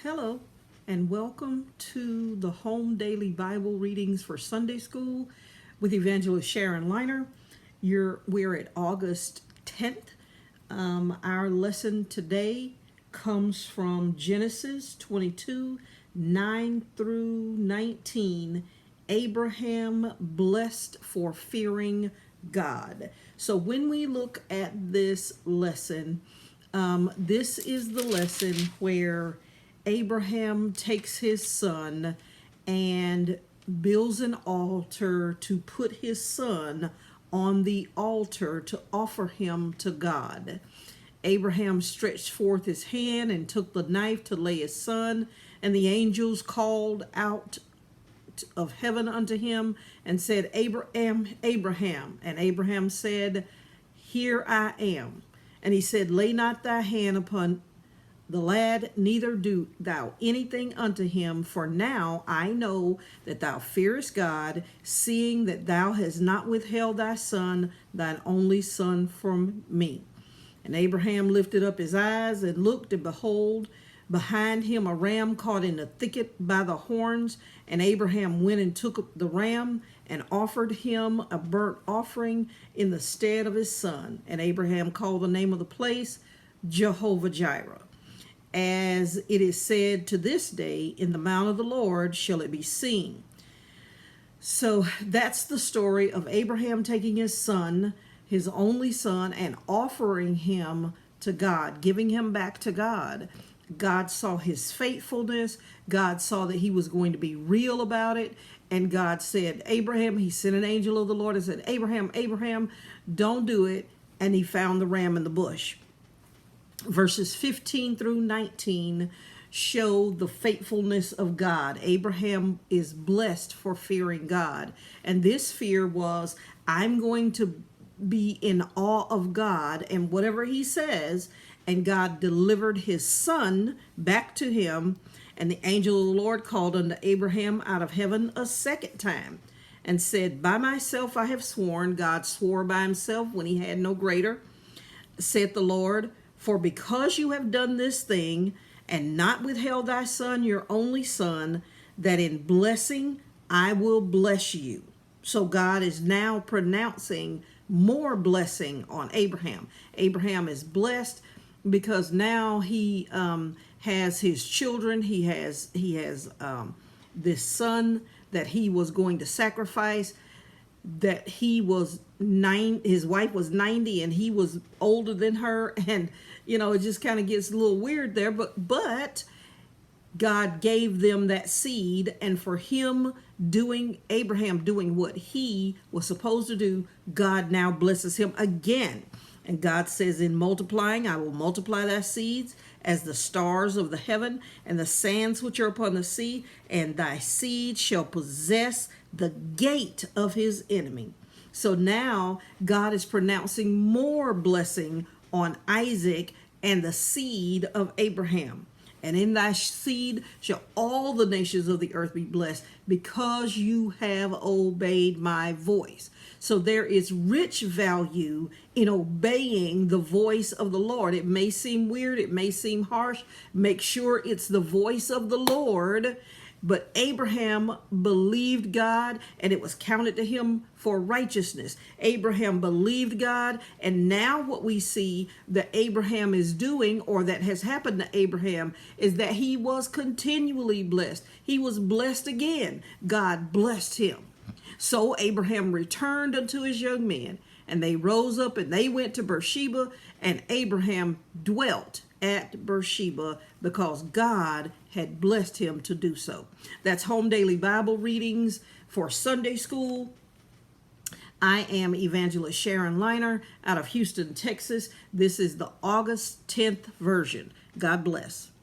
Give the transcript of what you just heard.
Hello, and welcome to the Home Daily Bible Readings for Sunday School with Evangelist Sharon Liner. We're at August 10th. Our lesson today comes from Genesis 22, 9 through 19. Abraham blessed for fearing God. So when we look at this lesson, this is the lesson where Abraham takes his son and builds an altar to put his son on the altar to offer him to God. Abraham stretched forth his hand and took the knife to lay his son, and the angels called out of heaven unto him and said, Abraham, Abraham. And Abraham said, Here I am. And he said, Lay not thy hand upon the lad, neither do thou anything unto him, for now I know that thou fearest God, seeing that thou hast not withheld thy son, thine only son, from me. And Abraham lifted up his eyes and looked, and behold, behind him a ram caught in the thicket by the horns. And Abraham went and took the ram and offered him a burnt offering in the stead of his son. And Abraham called the name of the place Jehovah Jireh. As it is said to this day, in the mount of the Lord shall it be seen. So that's the story of Abraham taking his son, his only son, and offering him to God, giving him back to God. God saw his faithfulness. God saw that he was going to be real about it. And God said, Abraham, he sent an angel of the Lord and said, Abraham, Abraham, don't do it. And he found the ram in the bush. Verses 15 through 19 show the faithfulness of God. Abraham is blessed for fearing God. And this fear was, I'm going to be in awe of God and whatever he says. And God delivered his son back to him. And the angel of the Lord called unto Abraham out of heaven a second time and said, By myself I have sworn. God swore by himself when he had no greater, saith the Lord. For because you have done this thing, and not withheld thy son, your only son, that in blessing I will bless you. So God is now pronouncing more blessing on Abraham. Abraham is blessed because now he has his children. He has this son that he was going to sacrifice. That he was his wife was 90 and he was older than her, and it just kind of gets a little weird there, but God gave them that seed, and for Abraham doing what he was supposed to do, God now blesses him again. And God says, in multiplying, I will multiply thy seeds as the stars of the heaven and the sands which are upon the sea, and thy seed shall possess the gate of his enemy. So now God is pronouncing more blessing on Isaac and the seed of Abraham. And in thy seed shall all the nations of the earth be blessed, because you have obeyed my voice. So there is rich value in obeying the voice of the Lord. It may seem weird, it may seem harsh. Make sure it's the voice of the Lord. But Abraham believed God, and it was counted to him for righteousness. Abraham believed God, and now what we see that Abraham is doing, or that has happened to Abraham, is that he was continually blessed. He was blessed again. God blessed him. So Abraham returned unto his young men, and they rose up and they went to Beersheba, and Abraham dwelt at Beersheba because God had blessed him to do so. That's Home Daily Bible Readings for Sunday School. I am Evangelist Sharon Liner out of Houston, Texas. This is the August 10th version. God bless.